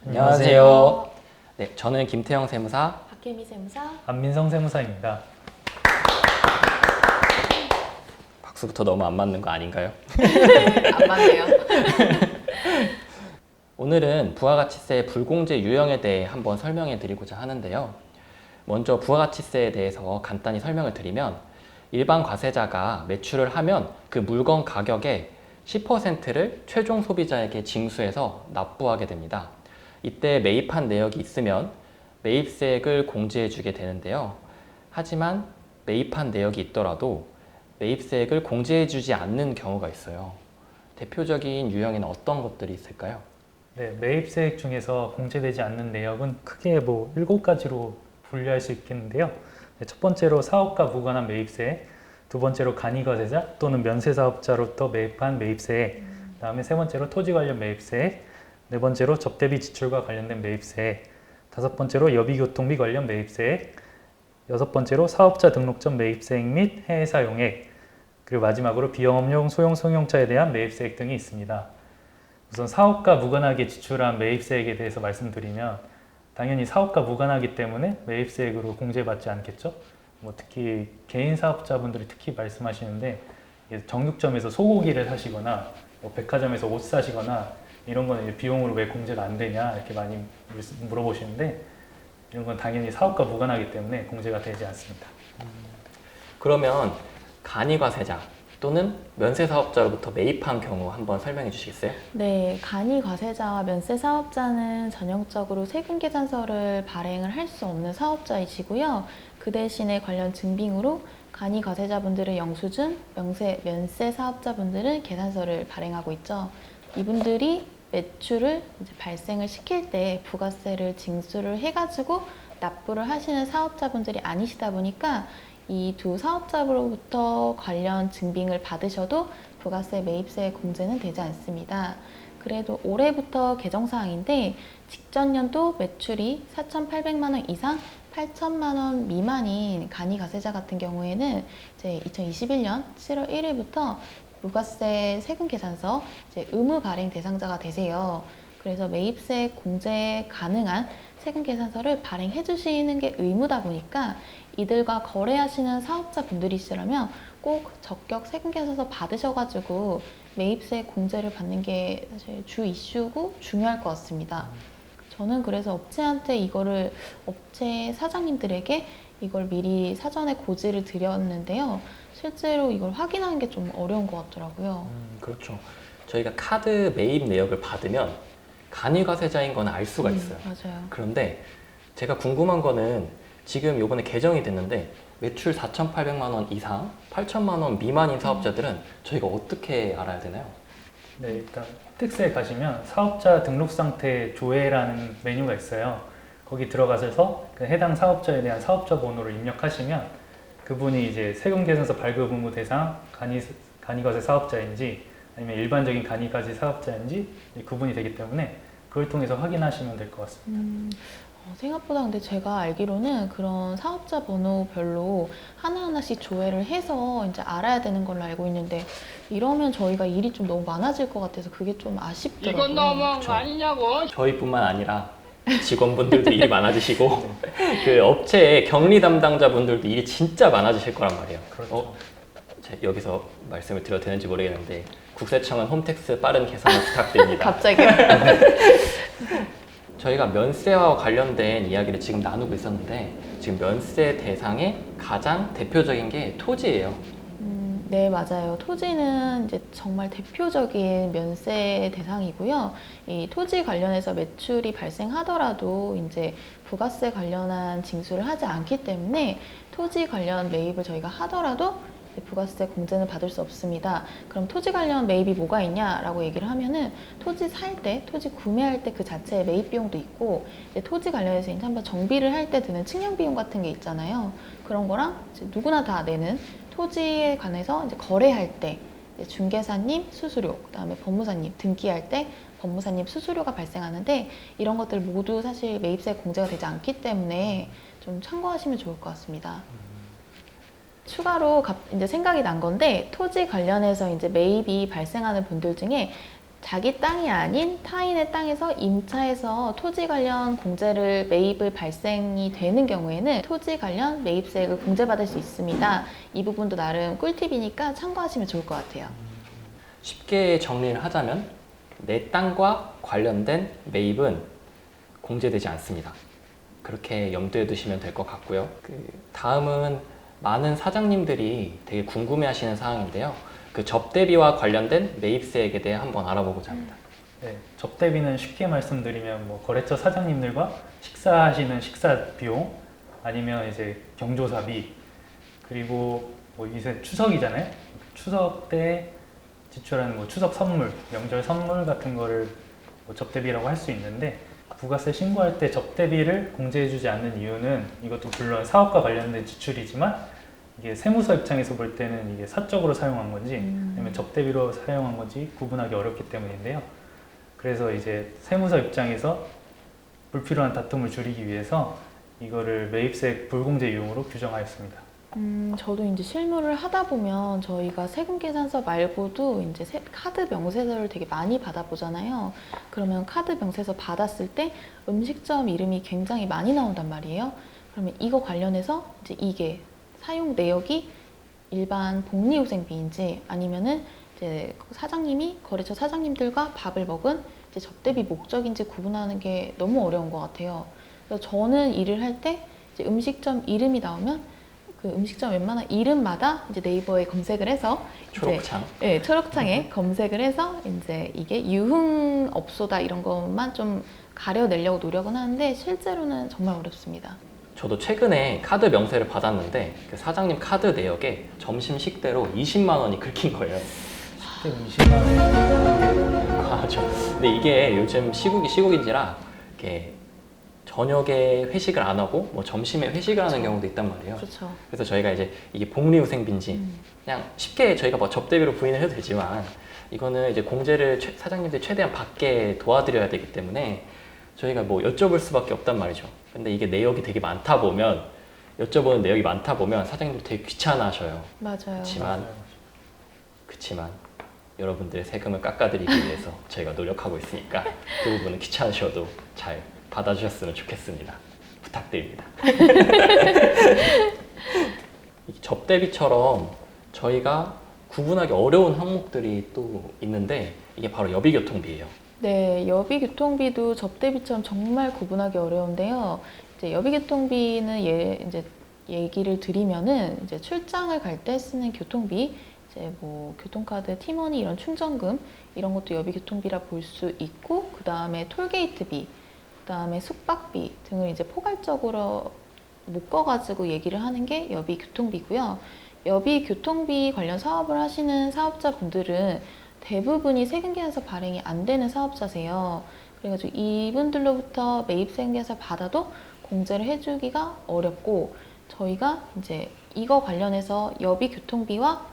안녕하세요. 네, 저는 김태형 세무사, 박혜미 세무사. 안민성 세무사입니다. 박수부터 너무 안 맞는 거 아닌가요? 안 맞네요. 오늘은 부가가치세 불공제 유형에 대해 한번 설명해 드리고자 하는데요. 먼저 부가가치세에 대해서 간단히 설명을 드리면 일반 과세자가 매출을 하면 그 물건 가격의 10%를 최종 소비자에게 징수해서 납부하게 됩니다. 이때 매입한 내역이 있으면 매입세액을 공제해 주게 되는데요. 하지만 매입한 내역이 있더라도 매입세액을 공제해 주지 않는 경우가 있어요. 대표적인 유형에는 어떤 것들이 있을까요? 네, 매입세액 중에서 공제되지 않는 내역은 크게 7가지로 분류할 수 있겠는데요. 네, 첫 번째로 사업과 무관한 매입세액, 두 번째로 간이과세자 또는 면세사업자로부터 매입한 매입세액, 다음에 세 번째로 토지 관련 매입세액, 네 번째로 접대비 지출과 관련된 매입세액, 다섯 번째로 여비교통비 관련 매입세액, 여섯 번째로 사업자 등록점 매입세액 및 해외사용액, 그리고 마지막으로 비영업용 소형 승용차에 대한 매입세액 등이 있습니다. 우선 사업과 무관하게 지출한 매입세액에 대해서 말씀드리면 당연히 사업과 무관하기 때문에 매입세액으로 공제받지 않겠죠. 특히 개인 사업자분들이 특히 말씀하시는데 정육점에서 소고기를 사시거나 백화점에서 옷 사시거나 이런 거는 비용으로 왜 공제가 안 되냐 이렇게 많이 물어보시는데 이런 건 당연히 사업과 무관하기 때문에 공제가 되지 않습니다. 그러면 간이과세자 또는 면세사업자로부터 매입한 경우 한번 설명해 주시겠어요? 네, 간이과세자와 면세사업자는 전형적으로 세금계산서를 발행을 할 수 없는 사업자이시고요. 그 대신에 관련 증빙으로 간이과세자분들은 영수증, 면세사업자분들은 계산서를 발행하고 있죠. 이분들이 매출을 이제 발생을 시킬 때 부가세를 징수를 해가지고 납부를 하시는 사업자분들이 아니시다 보니까 이 두 사업자로부터 관련 증빙을 받으셔도 부가세 매입세 공제는 되지 않습니다. 그래도 올해부터 개정사항인데 직전 연도 매출이 4,800만 원 이상 8천만 원 미만인 간이과세자 같은 경우에는 이제 2021년 7월 1일부터 부가세 세금계산서 의무 발행 대상자가 되세요. 그래서 매입세 공제 가능한 세금계산서를 발행해 주시는 게 의무다 보니까 이들과 거래하시는 사업자분들이시라면 꼭 적격 세금계산서 받으셔가지고 매입세 공제를 받는 게 사실 주 이슈고 중요할 것 같습니다. 저는 그래서 업체 사장님들에게 이걸 미리 사전에 고지를 드렸는데요. 실제로 이걸 확인하는 게 좀 어려운 것 같더라고요. 그렇죠. 저희가 카드 매입 내역을 받으면 간이과세자인 건 알 수가 있어요. 맞아요. 그런데 제가 궁금한 거는 지금 이번에 개정이 됐는데 매출 4,800만 원 이상 8천만 원 미만인 사업자들은 저희가 어떻게 알아야 되나요? 네, 일단 혜택세에 가시면 사업자 등록 상태 조회라는 메뉴가 있어요. 거기 들어가셔서 그 해당 사업자에 대한 사업자 번호를 입력하시면 그분이 이제 세금계산서 발급 의무 대상 간이과세 사업자인지 아니면 일반적인 간이과세 사업자인지 구분이 되기 때문에 그걸 통해서 확인하시면 될 것 같습니다. 생각보다 근데 제가 알기로는 그런 사업자 번호별로 하나하나씩 조회를 해서 이제 알아야 되는 걸로 알고 있는데 이러면 저희가 일이 좀 너무 많아질 것 같아서 그게 좀 아쉽더라고요. 이건 너무한 거 아니냐고. 저희뿐만 아니라 직원분들도 일이 많아지시고 그 업체의 격리 담당자분들도 일이 진짜 많아지실 거란 말이에요. 그렇죠. 여기서 말씀을 드려도 되는지 모르겠는데 국세청은 홈택스 빠른 개선을 부탁드립니다. 갑자기요? 저희가 면세와 관련된 이야기를 지금 나누고 있었는데 지금 면세 대상의 가장 대표적인 게 토지예요. 네, 맞아요. 토지는 이제 정말 대표적인 면세 대상이고요. 이 토지 관련해서 매출이 발생하더라도 이제 부가세 관련한 징수를 하지 않기 때문에 토지 관련 매입을 저희가 하더라도 부가세 공제는 받을 수 없습니다. 그럼 토지 관련 매입이 뭐가 있냐라고 얘기를 하면은 토지 살 때, 토지 구매할 때 그 자체의 매입 비용도 있고 이제 토지 관련해서 이제 한번 정비를 할 때 드는 측량 비용 같은 게 있잖아요. 그런 거랑 이제 누구나 다 내는 토지에 관해서 이제 거래할 때 이제 중개사님 수수료, 그다음에 법무사님 등기할 때 법무사님 수수료가 발생하는데 이런 것들 모두 사실 매입세 공제가 되지 않기 때문에 좀 참고하시면 좋을 것 같습니다. 추가로 이제 생각이 난 건데 토지 관련해서 이제 매입이 발생하는 분들 중에 자기 땅이 아닌 타인의 땅에서 임차해서 토지 관련 공제를 매입을 발생이 되는 경우에는 토지 관련 매입세액을 공제받을 수 있습니다. 이 부분도 나름 꿀팁이니까 참고하시면 좋을 것 같아요. 쉽게 정리를 하자면 내 땅과 관련된 매입은 공제되지 않습니다. 그렇게 염두에 두시면 될 것 같고요. 다음은 많은 사장님들이 되게 궁금해하시는 사항인데요. 그 접대비와 관련된 매입세액에 대해 한번 알아보고자 합니다. 네, 접대비는 쉽게 말씀드리면 뭐 거래처 사장님들과 식사하시는 식사 비용, 아니면 이제 경조사비, 그리고 뭐 이제 추석이잖아요. 추석 때 지출하는 뭐 추석 선물, 명절 선물 같은 거를 뭐 접대비라고 할 수 있는데, 부가세 신고할 때 접대비를 공제해주지 않는 이유는 이것도 물론 사업과 관련된 지출이지만 이게 세무서 입장에서 볼 때는 이게 사적으로 사용한 건지 아니면 접대비로 사용한 건지 구분하기 어렵기 때문인데요. 그래서 이제 세무서 입장에서 불필요한 다툼을 줄이기 위해서 이거를 매입세액 불공제 유형으로 규정하였습니다. 저도 이제 실무를 하다 보면 저희가 세금계산서 말고도 이제 카드 명세서를 되게 많이 받아보잖아요. 그러면 카드 명세서 받았을 때 음식점 이름이 굉장히 많이 나온단 말이에요. 그러면 이거 관련해서 이제 이게 사용 내역이 일반 복리후생비인지 아니면은 이제 사장님이 거래처 사장님들과 밥을 먹은 이제 접대비 목적인지 구분하는 게 너무 어려운 것 같아요. 그래서 저는 일을 할 때 이제 음식점 이름이 나오면 그 음식점 웬만한 이름마다 이제 네이버에 검색을 해서 초록창. 네, 초록창에 검색을 해서 이제 이게 유흥업소다 이런 것만 좀 가려내려고 노력은 하는데 실제로는 정말 어렵습니다. 저도 최근에 카드 명세를 받았는데 그 사장님 카드 내역에 점심 식대로 20만 원이 긁힌 거예요. 그때 20만 원. 과하죠. 근데 이게 요즘 시국이 시국인지라 이렇게 저녁에 회식을 안 하고 뭐 점심에 회식을 하는 경우도 있단 말이에요. 그렇죠. 그래서 저희가 이제 이게 복리후생비인지 그냥 쉽게 저희가 뭐 접대비로 부인을 해도 되지만 이거는 이제 공제를 사장님들이 최대한 받게 도와드려야 되기 때문에 저희가 뭐 여쭤볼 수밖에 없단 말이죠. 근데 이게 내역이 되게 많다 보면 여쭤보는 내역이 많다 보면 사장님들 되게 귀찮아하셔요. 맞아요. 그치만 여러분들의 세금을 깎아드리기 위해서 저희가 노력하고 있으니까 그 부분은 귀찮으셔도 잘 받아주셨으면 좋겠습니다. 부탁드립니다. 이 접대비처럼 저희가 구분하기 어려운 항목들이 또 있는데 이게 바로 여비교통비예요. 네, 여비교통비도 접대비처럼 정말 구분하기 어려운데요. 이제 여비교통비는 이제 얘기를 드리면은 이제 출장을 갈 때 쓰는 교통비, 이제 뭐 교통카드, 티머니 이런 충전금 이런 것도 여비교통비라 볼 수 있고, 그 다음에 톨게이트비, 그 다음에 숙박비 등을 이제 포괄적으로 묶어가지고 얘기를 하는 게 여비교통비고요. 여비교통비 관련 사업을 하시는 사업자분들은 대부분이 세금계산서 발행이 안 되는 사업자세요. 그래가지고 이분들로부터 매입세금계산서 받아도 공제를 해주기가 어렵고, 저희가 이제 이거 관련해서 여비교통비와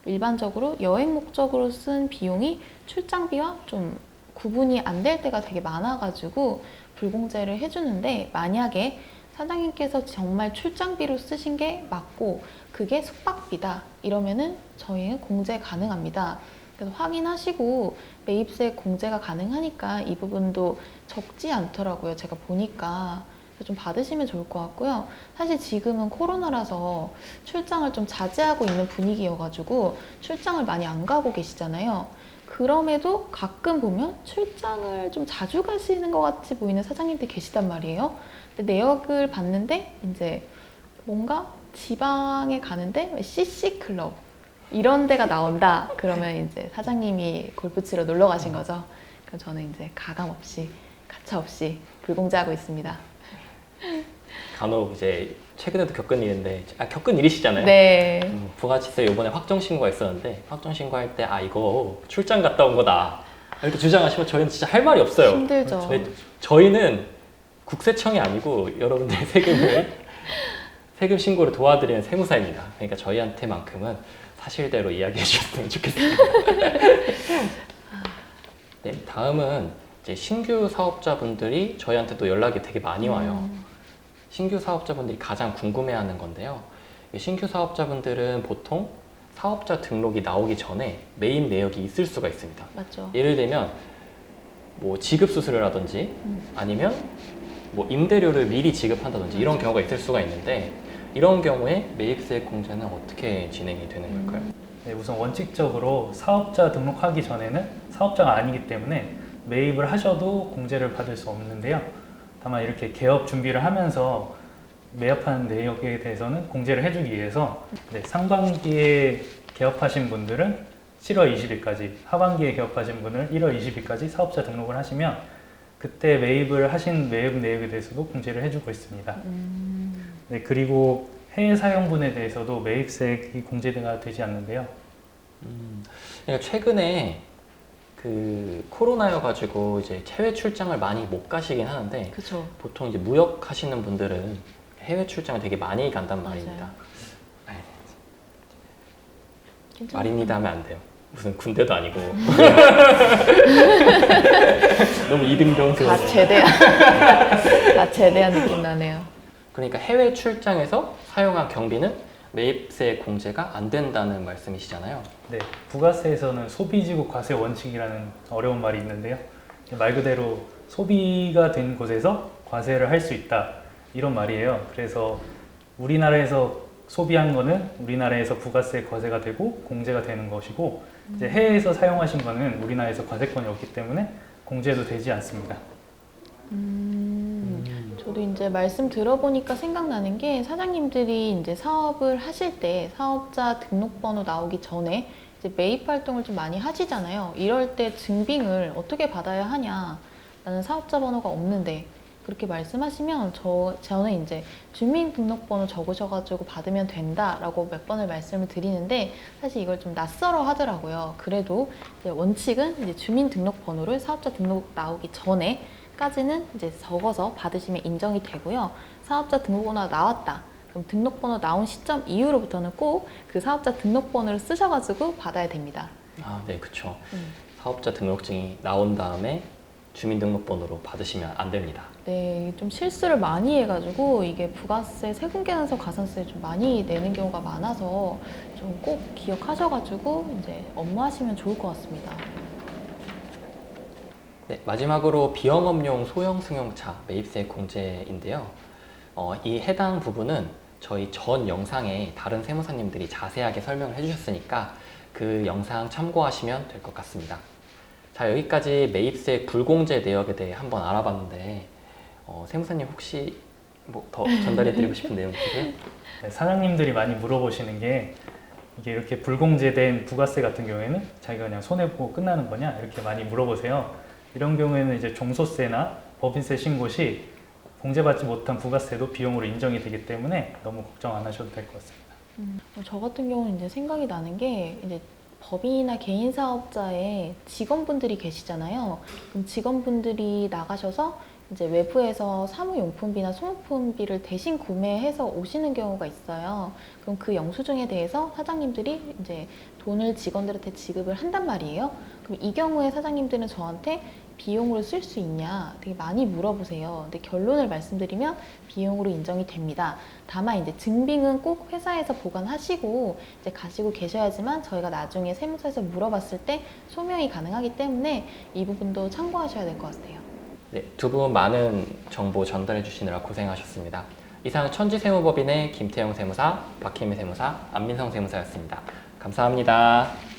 일반적으로 여행 목적으로 쓴 비용이 출장비와 좀 구분이 안 될 때가 되게 많아가지고 불공제를 해주는데, 만약에 사장님께서 정말 출장비로 쓰신 게 맞고 그게 숙박비다 이러면은 저희는 공제 가능합니다. 그래서 확인하시고 매입세 공제가 가능하니까 이 부분도 적지 않더라고요. 제가 보니까. 좀 받으시면 좋을 것 같고요. 사실 지금은 코로나라서 출장을 좀 자제하고 있는 분위기여가지고 출장을 많이 안 가고 계시잖아요. 그럼에도 가끔 보면 출장을 좀 자주 가시는 것 같이 보이는 사장님들 계시단 말이에요. 근데 내역을 봤는데 이제 뭔가 지방에 가는데 CC 클럽 이런 데가 나온다. 그러면 이제 사장님이 골프 치러 놀러 가신 거죠. 그럼 저는 이제 가감 없이 가차 없이 불공제하고 있습니다. 간혹 이제 최근에도 겪은 일인데 겪은 일이시잖아요. 네. 부가치세 이번에 확정 신고가 있었는데 확정 신고할 때 이거 출장 갔다 온 거다 이렇게 주장하시면 저희는 진짜 할 말이 없어요. 힘들죠. 저희는 국세청이 아니고 여러분들의 세금 신고를 도와드리는 세무사입니다. 그러니까 저희한테만큼은 사실대로 이야기해 주셨으면 좋겠습니다. 네, 다음은 이제 신규 사업자분들이 저희한테 또 연락이 되게 많이 와요. 신규 사업자분들이 가장 궁금해하는 건데요. 신규 사업자분들은 보통 사업자 등록이 나오기 전에 매입 내역이 있을 수가 있습니다. 맞죠. 예를 들면 뭐 지급 수수료를 하든지 아니면 뭐 임대료를 미리 지급한다든지 이런 경우가 있을 수가 있는데 이런 경우에 매입세액 공제는 어떻게 진행이 되는 걸까요? 네, 우선 원칙적으로 사업자 등록하기 전에는 사업자가 아니기 때문에 매입을 하셔도 공제를 받을 수 없는데요. 다만 이렇게 개업 준비를 하면서 매입하는 내역에 대해서는 공제를 해주기 위해서 상반기에 개업하신 분들은 7월 20일까지, 하반기에 개업하신 분은 1월 20일까지 사업자 등록을 하시면 그때 매입을 하신 매입 내역에 대해서도 공제를 해주고 있습니다. 네, 그리고 해외 사용분에 대해서도 매입세액이 공제가 되지 않는데요. 그러니까 최근에 그 코로나여가지고 이제 해외 출장을 많이 못 가시긴 하는데 그렇죠. 보통 이제 무역 하시는 분들은 해외 출장을 되게 많이 간단 말입니다. 괜찮아요. 말입니다 하면 안 돼요. 무슨 군대도 아니고 너무 이등병 다 제대한 다 제대한 느낌 나네요. 그러니까 해외 출장에서 사용한 경비는 매입세 공제가 안 된다는 말씀이시잖아요. 네, 부가세에서는 소비지구 과세 원칙이라는 어려운 말이 있는데요. 말 그대로 소비가 된 곳에서 과세를 할 수 있다 이런 말이에요. 그래서 우리나라에서 소비한 거는 우리나라에서 부가세 과세가 되고 공제가 되는 것이고 이제 해외에서 사용하신 거는 우리나라에서 과세권이 없기 때문에 공제도 되지 않습니다. 저도 이제 말씀 들어보니까 생각나는 게 사장님들이 이제 사업을 하실 때 사업자 등록번호 나오기 전에 이제 매입 활동을 좀 많이 하시잖아요. 이럴 때 증빙을 어떻게 받아야 하냐? 나는 사업자 번호가 없는데 그렇게 말씀하시면 저는 이제 주민등록번호 적으셔가지고 받으면 된다라고 몇 번을 말씀을 드리는데 사실 이걸 좀 낯설어 하더라고요. 그래도 이제 원칙은 이제 주민등록번호를 사업자 등록 나오기 전에 까지는 이제 적어서 받으시면 인정이 되고요. 사업자 등록번호가 나왔다. 그럼 등록번호 나온 시점 이후로부터는 꼭 그 사업자 등록번호를 쓰셔가지고 받아야 됩니다. 아, 네, 그렇죠. 사업자 등록증이 나온 다음에 주민등록번호로 받으시면 안 됩니다. 네, 좀 실수를 많이 해가지고 이게 부가세, 세금계산서, 가산세 좀 많이 내는 경우가 많아서 좀 꼭 기억하셔가지고 이제 업무하시면 좋을 것 같습니다. 네, 마지막으로 비영업용 소형 승용차 매입세 공제인데요. 이 해당 부분은 저희 전 영상에 다른 세무사님들이 자세하게 설명을 해주셨으니까 그 영상 참고하시면 될 것 같습니다. 자, 여기까지 매입세 불공제 내역에 대해 한번 알아봤는데 세무사님 혹시 뭐 더 전달해드리고 싶은 내용 있으세요? 네, 사장님들이 많이 물어보시는 게 이게 이렇게 불공제된 부가세 같은 경우에는 자기가 그냥 손해보고 끝나는 거냐 이렇게 많이 물어보세요. 이런 경우에는 이제 종소세나 법인세 신고 시 공제받지 못한 부가세도 비용으로 인정이 되기 때문에 너무 걱정 안 하셔도 될 것 같습니다. 저 같은 경우는 이제 생각이 나는 게 이제 법인이나 개인 사업자에 직원분들이 계시잖아요. 그럼 직원분들이 나가셔서 이제 외부에서 사무용품비나 소모품비를 대신 구매해서 오시는 경우가 있어요. 그럼 그 영수증에 대해서 사장님들이 이제 돈을 직원들한테 지급을 한단 말이에요. 그럼 이 경우에 사장님들은 저한테 비용으로 쓸 수 있냐 되게 많이 물어보세요. 근데 결론을 말씀드리면 비용으로 인정이 됩니다. 다만 이제 증빙은 꼭 회사에서 보관하시고 이제 가지고 계셔야지만 저희가 나중에 세무서에서 물어봤을 때 소명이 가능하기 때문에 이 부분도 참고하셔야 될 것 같아요. 네, 두 분 많은 정보 전달해 주시느라 고생하셨습니다. 이상 천지세무법인의 김태영 세무사, 박혜미 세무사, 안민성 세무사였습니다. 감사합니다.